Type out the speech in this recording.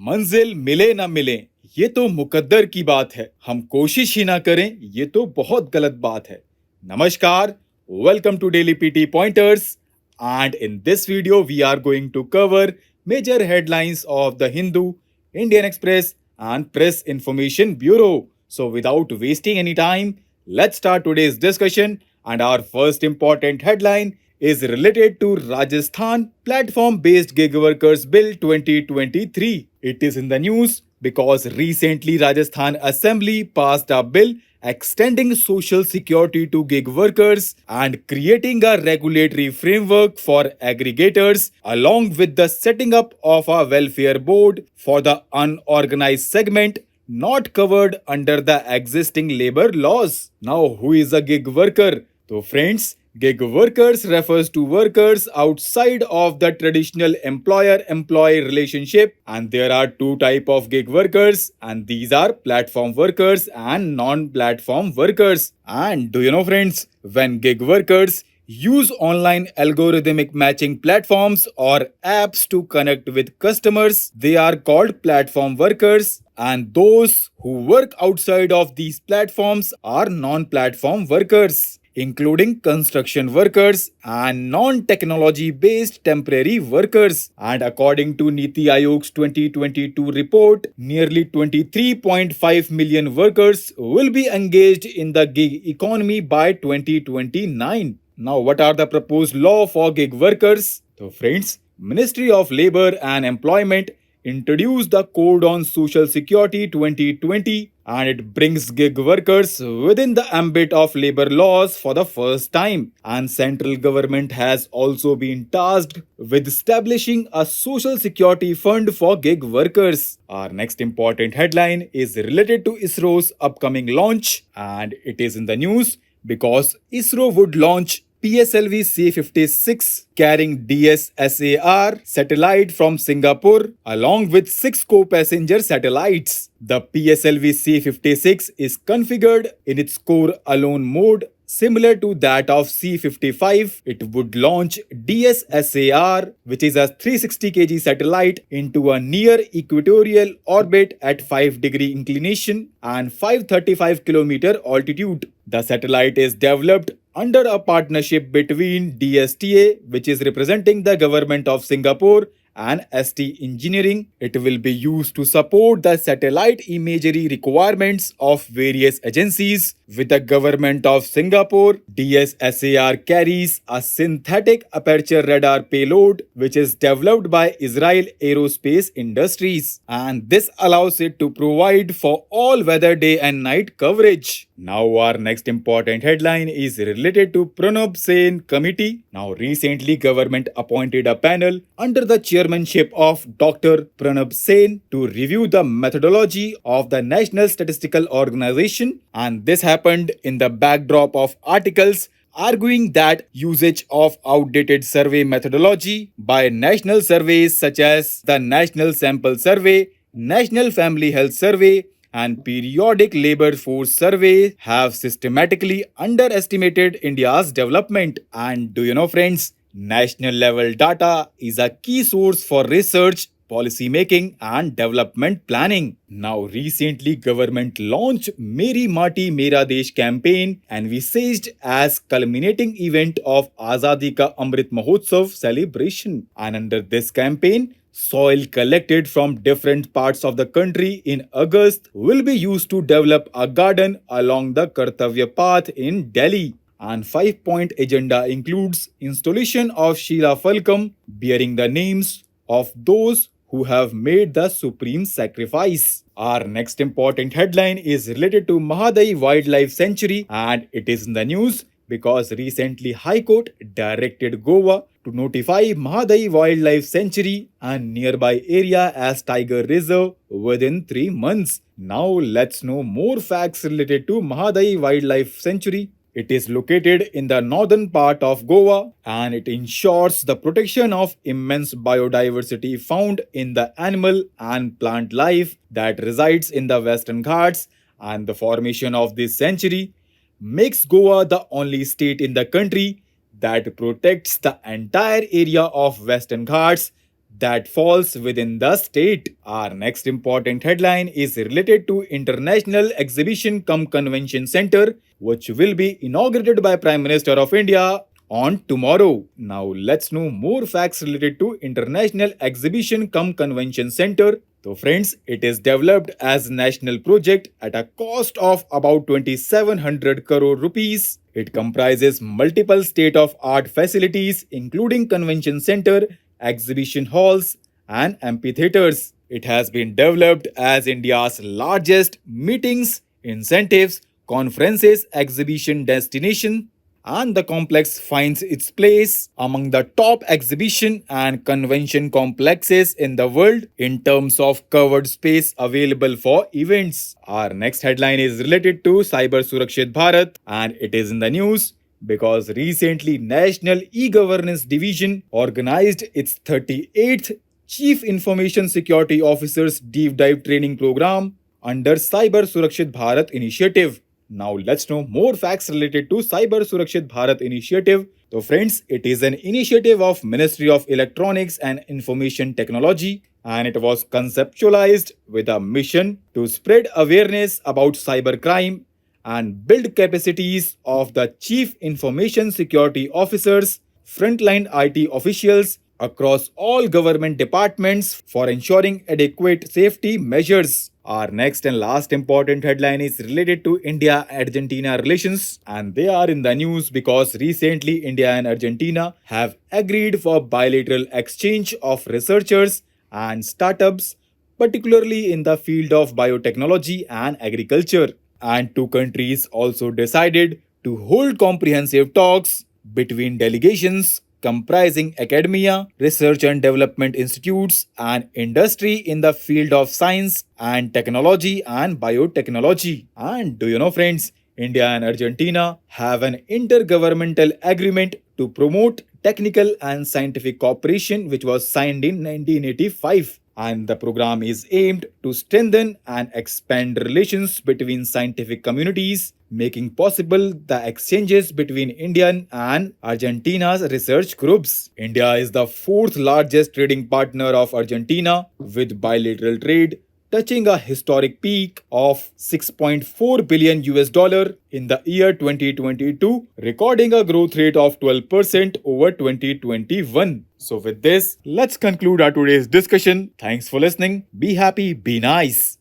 मंजिल मिले ना मिले ये तो मुकद्दर की बात है, हम कोशिश ही ना करें ये तो बहुत गलत बात है. Namaskar, welcome to Daily PT Pointers, and in this video we are going to cover major headlines of the Hindu, Indian Express and Press Information Bureau. So without wasting any time, let's start today's discussion, and our first important headline is related to Rajasthan Platform-Based Gig Workers Bill 2023. It is in the news because recently Rajasthan Assembly passed a bill extending social security to gig workers and creating a regulatory framework for aggregators, along with the setting up of a welfare board for the unorganized segment not covered under the existing labor laws. Now, who is a gig worker? So friends, gig workers refers to workers outside of the traditional employer-employee relationship, and there are two types of gig workers, and these are platform workers and non-platform workers. And do you know friends, when gig workers use online algorithmic matching platforms or apps to connect with customers, they are called platform workers, and those who work outside of these platforms are non-platform workers, including construction workers and non-technology based temporary workers. And according to 𝐇𝐞𝐚𝐝𝐿's 2022 report, nearly 23.5 million workers will be engaged in the gig economy by 2029. Now, what are the proposed law for gig workers? So friends, Ministry of Labor and Employment introduced the Code on Social Security 2020, and it brings gig workers within the ambit of labor laws for the first time. And central government has also been tasked with establishing a social security fund for gig workers. Our next important headline is related to ISRO's upcoming launch, and it is in the news because ISRO would launch PSLV C-56 carrying DSSAR satellite from Singapore along with 6 co-passenger satellites. The PSLV C-56 is configured in its core alone mode similar to that of C-55. It would launch DSSAR, which is a 360 kg satellite, into a near equatorial orbit at 5-degree inclination and 535 km altitude. The satellite is developed under a partnership between DSTA, which is representing the government of Singapore, and ST Engineering. It will be used to support the satellite imagery requirements of various agencies. With the government of Singapore, DSSAR carries a synthetic aperture radar payload which is developed by Israel Aerospace Industries, and this allows it to provide for all weather day and night coverage. Now our next important headline is related to Pranab Sen Committee. Now recently government appointed a panel under the chairmanship of Dr. Pranab Sen to review the methodology of the National Statistical Organization, and this happened in the backdrop of articles arguing that usage of outdated survey methodology by national surveys such as the National Sample Survey, National Family Health Survey, and periodic labor force survey have systematically underestimated India's development. And do you know friends, national level data is a key source for research, policy making and development planning. Now recently government launched Meri Maati Mera Desh campaign, envisaged as culminating event of Azadi Ka Amrit Mahotsav celebration. And under this campaign, soil collected from different parts of the country in August will be used to develop a garden along the Kartavya path in Delhi. And 5-point agenda includes installation of Shila Falkam bearing the names of those who have made the supreme sacrifice. Our next important headline is related to Mhadei Wildlife Sanctuary, and it is in the news because recently High Court directed Goa to notify Mhadei Wildlife Sanctuary and nearby area as Tiger Reserve within 3 months. Now let's know more facts related to Mhadei Wildlife Sanctuary. It is located in the northern part of Goa, and it ensures the protection of immense biodiversity found in the animal and plant life that resides in the Western Ghats. And the formation of this sanctuary makes Goa the only state in the country that protects the entire area of Western Ghats that falls within the state. Our next important headline is related to International Exhibition-cum-Convention Center, which will be inaugurated by Prime Minister of India on tomorrow. Now let's know more facts related to International Exhibition-cum-Convention Center. So friends, it is developed as a national project at a cost of about 2700 crore rupees. It comprises multiple state-of-art facilities including convention center, exhibition halls and amphitheaters. It has been developed as India's largest meetings, incentives, conferences, exhibition destination, and the complex finds its place among the top exhibition and convention complexes in the world in terms of covered space available for events. Our next headline is related to Cyber Surakshit Bharat, and it is in the news because recently National E-Governance Division organized its 38th Chief Information Security Officers Deep Dive Training Program under Cyber Surakshit Bharat initiative. Now let's know more facts related to Cyber Surakshit Bharat initiative. So friends, it is an initiative of Ministry of Electronics and Information Technology, and it was conceptualized with a mission to spread awareness about cybercrime and build capacities of the Chief Information Security Officers, frontline IT officials across all government departments for ensuring adequate safety measures. Our next and last important headline is related to India-Argentina relations, and they are in the news because recently India and Argentina have agreed for bilateral exchange of researchers and startups, particularly in the field of biotechnology and agriculture. And two countries also decided to hold comprehensive talks between delegations comprising academia, research and development institutes, and industry in the field of science and technology and biotechnology. And do you know, friends, India and Argentina have an intergovernmental agreement to promote technical and scientific cooperation, which was signed in 1985. And the program is aimed to strengthen and expand relations between scientific communities, making possible the exchanges between Indian and Argentina's research groups. India is the fourth largest trading partner of Argentina, with bilateral trade touching a historic peak of 6.4 billion US dollar in the year 2022, recording a growth rate of 12% over 2021. So with this, let's conclude our today's discussion. Thanks for listening. Be happy, be nice.